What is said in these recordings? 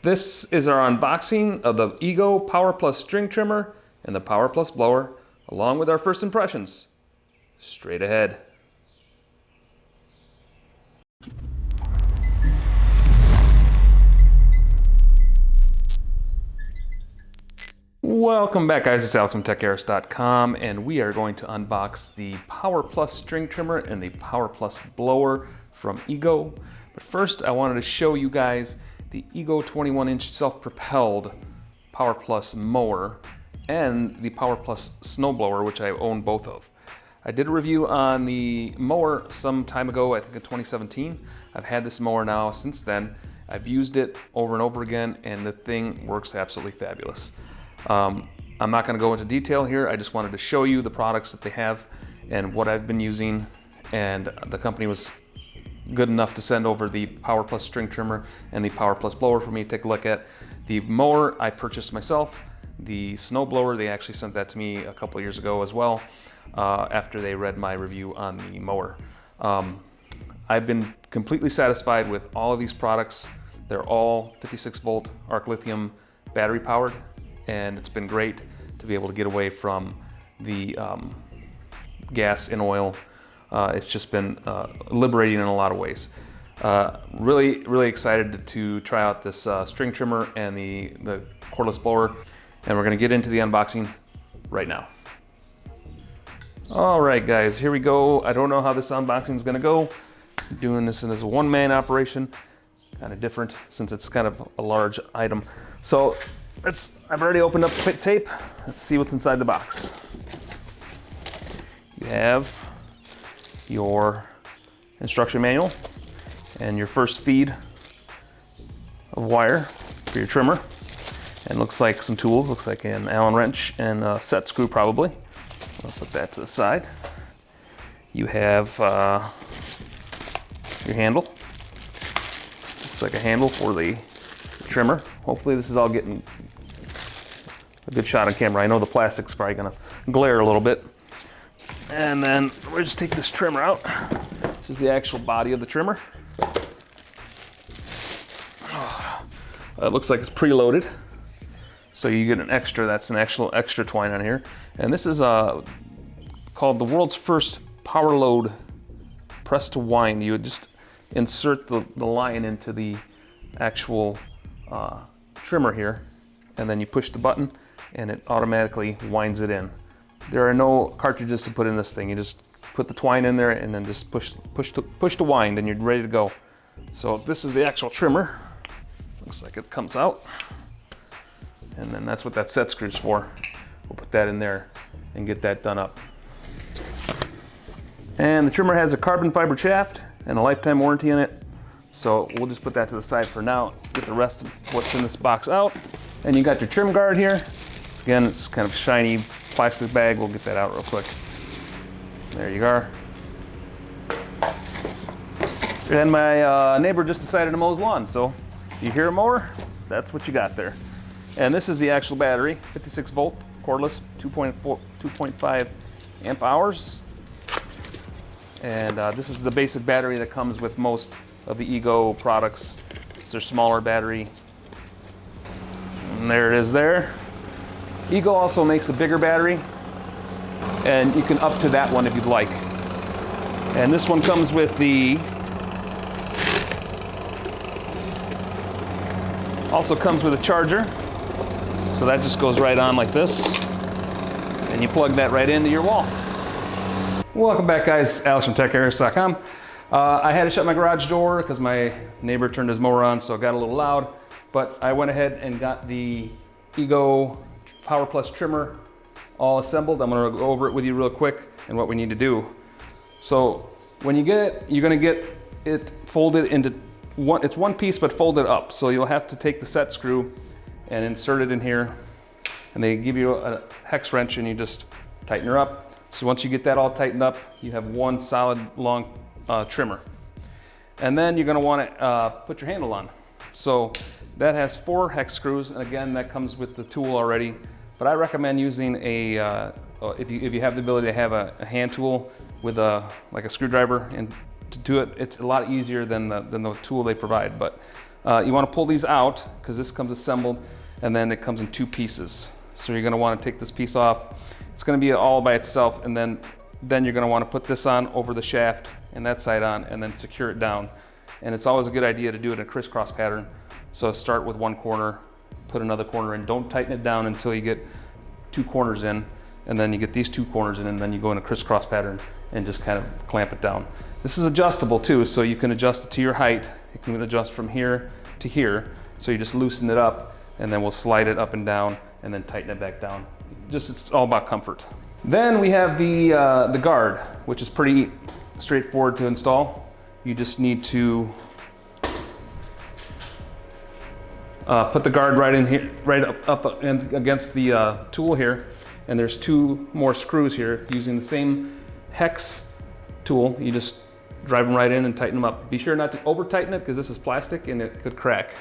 This is our unboxing of the Ego Power Plus string trimmer and the Power Plus blower, along with our first impressions. Straight ahead. Welcome back, guys. It's Alex from TECHAERIS.com, and we are going to unbox the Power Plus string trimmer and the Power Plus blower from Ego. But first, I wanted to show you guys the Ego 21-inch self-propelled Power Plus mower and the Power Plus snowblower, which I own both of. I did a review on the mower some time ago, I think in 2017. I've had this mower now since then. I've used it over and over again, and the thing works absolutely fabulous. I'm not going to go into detail here. I just wanted to show you the products that they have and what I've been using, and the company was good enough to send over the Power Plus string trimmer and the Power Plus blower for me to take a look at. The mower I purchased myself. The snow blower, they actually sent that to me a couple of years ago as well, after they read my review on the mower. I've been completely satisfied with all of these products. They're all 56 volt arc lithium battery powered, and it's been great to be able to get away from the gas and oil. It's just been liberating in a lot of ways. Really excited to try out this string trimmer and the cordless blower, and we're gonna get into the unboxing right now. All right, guys, here we go. I don't know how this unboxing is gonna go. I'm doing this as a one-man operation, kind of different since it's kind of a large item. So I've already opened up the quick tape. Let's see what's inside the box. You have your instruction manual and your first feed of wire for your trimmer. And looks like some tools, looks like an Allen wrench and a set screw probably. I'll put that to the side. You have your handle. Looks like a handle for the trimmer. Hopefully this is all getting a good shot on camera. I know the plastic's probably gonna glare a little bit. And then we'll just take this trimmer out. This is the actual body of the trimmer. It looks like it's preloaded. So you get an extra, that's an actual extra twine on here. And this is called the world's first power load press to wind. You would just insert the line into the actual trimmer here, and then you push the button and it automatically winds it in. There are no cartridges to put in this thing. You just put the twine in there and then just push to wind, and you're ready to go. So this is the actual trimmer. Looks like it comes out. And then that's what that set screw's for. We'll put that in there and get that done up. And the trimmer has a carbon fiber shaft and a lifetime warranty in it. So we'll just put that to the side for now, get the rest of what's in this box out. And you got your trim guard here. Again, it's kind of a shiny plastic bag. We'll get that out real quick. There you are. And my neighbor just decided to mow his lawn. So if you hear a mower, that's what you got there. And this is the actual battery, 56 volt, cordless, 2.5 amp hours. And this is the basic battery that comes with most of the Ego products. It's their smaller battery. And there it is there. Ego also makes a bigger battery, and you can up to that one if you'd like. And this one comes with the, also comes with a charger. So that just goes right on like this, and you plug that right into your wall. Welcome back, guys. Alex from TECHAERIS.com. I had to shut my garage door because my neighbor turned his mower on, so it got a little loud. But I went ahead and got the Ego Power Plus trimmer all assembled. I'm going to go over it with you real quick and what we need to do. So when you get it, you're going to get it folded into one. It's one piece but folded up. So you'll have to take the set screw and insert it in here, and they give you a hex wrench and you just tighten her up. So once you get that all tightened up, you have one solid long trimmer. And then you're going to want to put your handle on. So that has 4 hex screws, and again, that comes with the tool already. But I recommend using a, if you have the ability to have a hand tool with like a screwdriver, and to do it, it's a lot easier than the tool they provide. But You want to pull these out because this comes assembled and then it comes in 2 pieces. So you're going to want to take this piece off. It's going to be all by itself, and then you're going to want to put this on over the shaft and that side on, and then secure it down. And it's always a good idea to do it in a crisscross pattern. So start with one corner, put another corner in. Don't tighten it down until you get 2 corners in, and then you get these 2 corners in, and then you go in a crisscross pattern and just kind of clamp it down. This is adjustable too, so you can adjust it to your height. You can adjust from here to here. So you just loosen it up, and then we'll slide it up and down and then tighten it back down. Just, it's all about comfort. Then we have the guard, which is pretty straightforward to install. You just need to put the guard right in here, right up against the tool here. And there's 2 more screws here using the same hex tool. You just drive them right in and tighten them up. Be sure not to over tighten it because this is plastic and it could crack.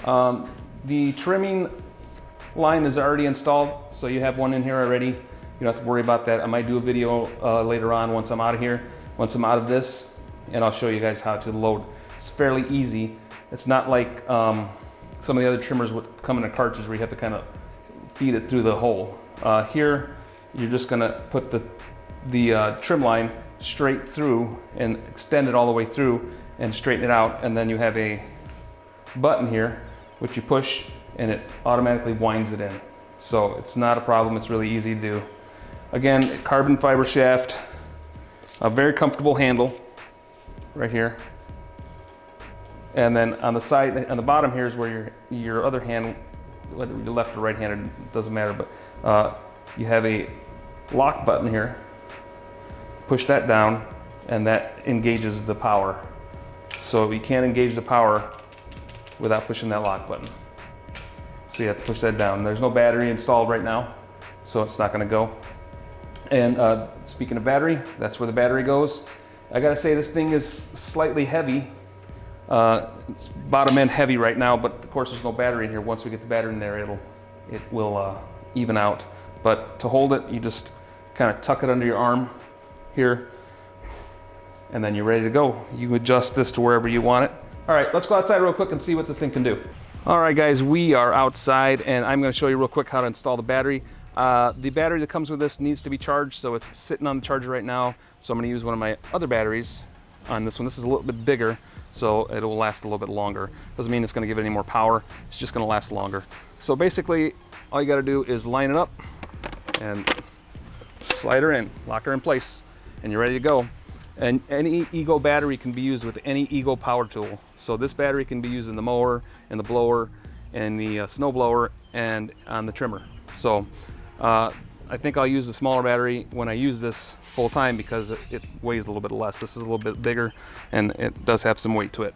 The trimming line is already installed, so you have one in here already. You don't have to worry about that. I might do a video later on once I'm out of here, once I'm out of this, and I'll show you guys how to load. It's fairly easy. It's not like some of the other trimmers would come in a cartridge where you have to kind of feed it through the hole. Here, you're just gonna put the trim line straight through and extend it all the way through and straighten it out, and then you have a button here which you push and it automatically winds it in. So it's not a problem, it's really easy to do. Again, carbon fiber shaft, a very comfortable handle right here. And then on the side, on the bottom here is where your other hand, whether you're left or right-handed, it doesn't matter, but you have a lock button here. Push that down and that engages the power. So you can't engage the power without pushing that lock button. So you have to push that down. There's no battery installed right now, so it's not gonna go. And speaking of battery, that's where the battery goes. I gotta say this thing is slightly heavy. It's bottom end heavy right now, but of course there's no battery in here. Once we get the battery in there, it will even out. But to hold it, you just kind of tuck it under your arm here, and then you're ready to go. You adjust this to wherever you want it. All right, let's go outside real quick and see what this thing can do. All right, guys, we are outside, and I'm gonna show you real quick how to install the battery. The battery that comes with this needs to be charged, so it's sitting on the charger right now. So I'm gonna use one of my other batteries on this one. This is a little bit bigger, so it will last a little bit longer. Doesn't mean it's gonna give it any more power, it's just gonna last longer. So basically, all you gotta do is line it up and slide her in, lock her in place, and you're ready to go. And any Ego battery can be used with any Ego power tool. So this battery can be used in the mower, in the blower, and the snow blower, and on the trimmer. So I think I'll use the smaller battery when I use this full time because it weighs a little bit less. This is a little bit bigger and it does have some weight to it.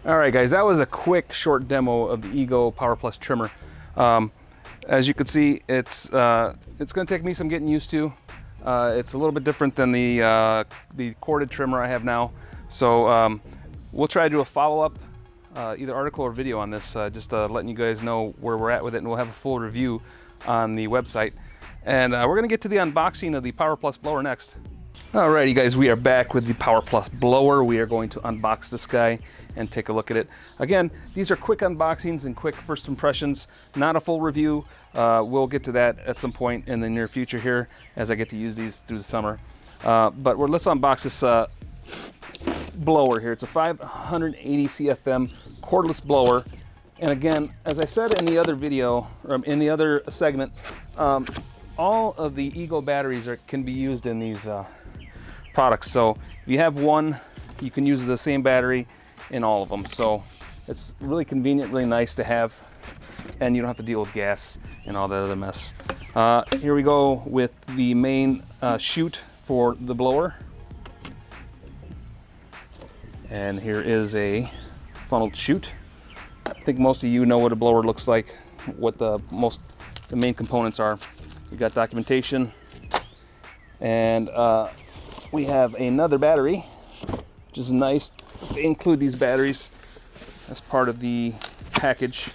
All right, guys, that was a quick, short demo of the Ego Power Plus trimmer. As you can see, it's going to take me some getting used to. It's a little bit different than the corded trimmer I have now. So we'll try to do a follow-up, either article or video on this, just letting you guys know where we're at with it, and we'll have a full review on the website. And we're going to get to the unboxing of the Power Plus blower next. Alrighty, guys, we are back with the Power Plus blower. We are going to unbox this guy and take a look at it. Again, these are quick unboxings and quick first impressions, not a full review. We'll get to that at some point in the near future here as I get to use these through the summer. But let's unbox this blower here. It's a 580 CFM cordless blower. And again, as I said in the other video, or in the other segment, all of the Ego batteries can be used in these products. So if you have one, you can use the same battery in all of them. So it's really convenient, really nice to have, and you don't have to deal with gas and all that other mess. Here we go with the main chute for the blower. And here is a funneled chute. I think most of you know what a blower looks like, what the main components are. We got documentation, and we have another battery, which is nice. They include these batteries as part of the package.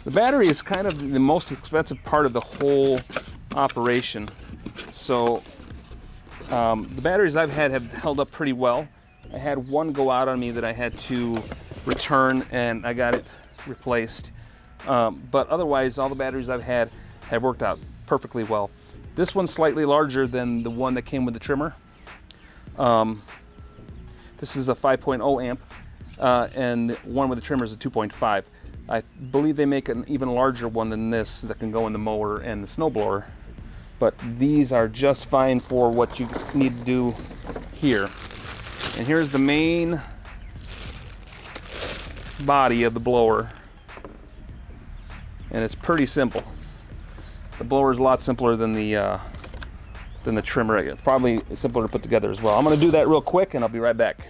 The battery is kind of the most expensive part of the whole operation. So the batteries I've had have held up pretty well. I had one go out on me that I had to return, and I got it replaced. But otherwise, all the batteries I've had have worked out perfectly well. This one's slightly larger than the one that came with the trimmer. This is a 5.0 amp, and the one with the trimmer is a 2.5. I believe they make an even larger one than this that can go in the mower and the snowblower. But these are just fine for what you need to do here. And here's the main body of the blower. And it's pretty simple. The blower is a lot simpler than the trimmer. It's probably simpler to put together as well. I'm going to do that real quick and I'll be right back.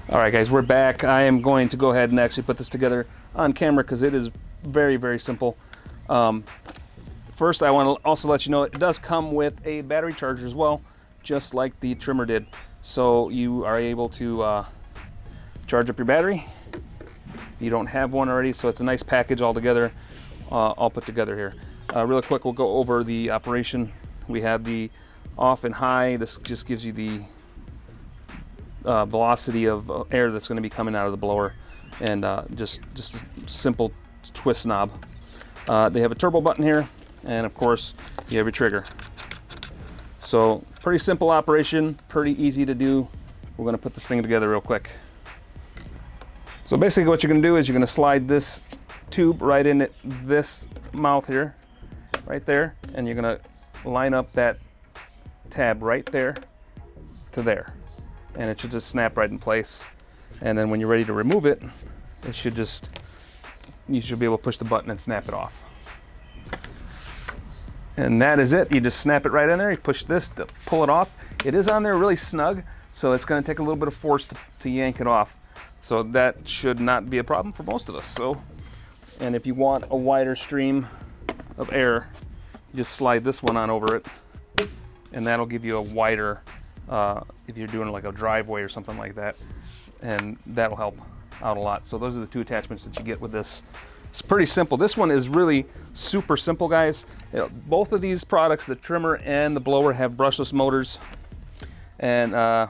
All right, guys, we're back. I am going to go ahead and actually put this together on camera because it is very, very simple. First, I want to also let you know it does come with a battery charger as well, just like the trimmer did. So you are able to charge up your battery if you don't have one already. So it's a nice package all together, all put together here. Real quick, we'll go over the operation. We have the off and high. This just gives you the velocity of air that's going to be coming out of the blower, and just a simple twist knob. They have a turbo button here, and of course you have your trigger. So pretty simple operation, pretty easy to do. We're going to put this thing together real quick. So basically what you're going to do is you're going to slide this tube right in at this mouth here, right there, and you're going to line up that tab right there to there, and it should just snap right in place. And then when you're ready to remove it, you should be able to push the button and snap it off. And that is it. You just snap it right in there. You push this to pull it off. It is on there really snug, so it's going to take a little bit of force to yank it off. So that should not be a problem for most of us. So, and if you want a wider stream of air, you just slide this one on over it, and that'll give you a wider, if you're doing like a driveway or something like that, and that'll help out a lot. So those are the two attachments that you get with this. It's pretty simple. This one is really super simple, guys. Both of these products, the trimmer and the blower, have brushless motors, and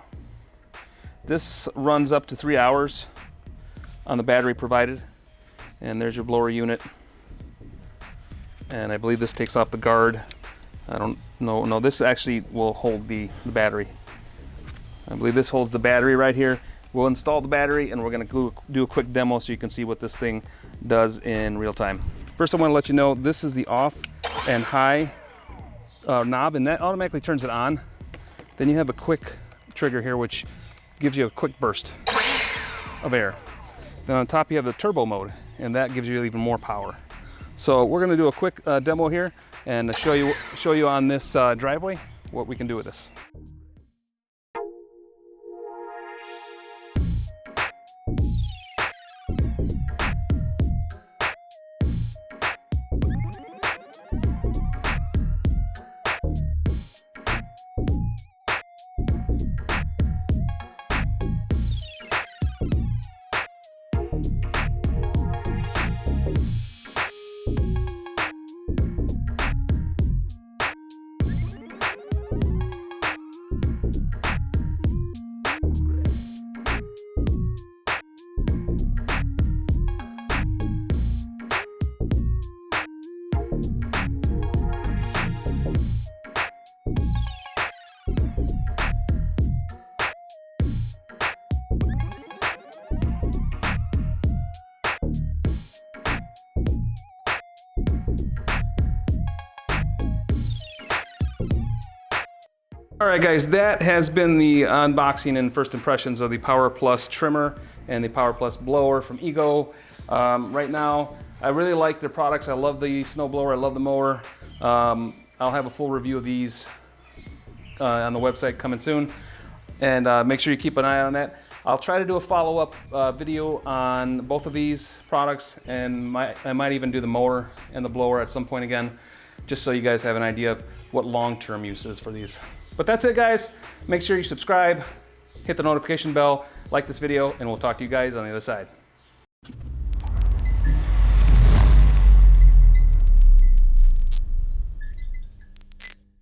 this runs up to 3 hours on the battery provided. And there's your blower unit, and I believe this takes off the guard. I don't know. No, this actually will hold the battery. I believe this holds the battery right here. We'll install the battery, and we're going to do a quick demo so you can see what this thing does in real time. First, I want to let you know this is the off and high knob, and that automatically turns it on. Then you have a quick trigger here, which gives you a quick burst of air. Then on top you have the turbo mode, and that gives you even more power. So we're going to do a quick demo here and show you on this driveway what we can do with this. All right, guys, that has been the unboxing and first impressions of the Power Plus trimmer and the Power Plus blower from Ego. Right now, I really like their products. I love the snowblower, I love the mower. I'll have a full review of these on the website coming soon, and make sure you keep an eye on that. I'll try to do a follow-up video on both of these products, and I might even do the mower and the blower at some point again, just so you guys have an idea of what long-term use is for these. But that's it, guys. Make sure you subscribe, hit the notification bell, like this video, and we'll talk to you guys on the other side.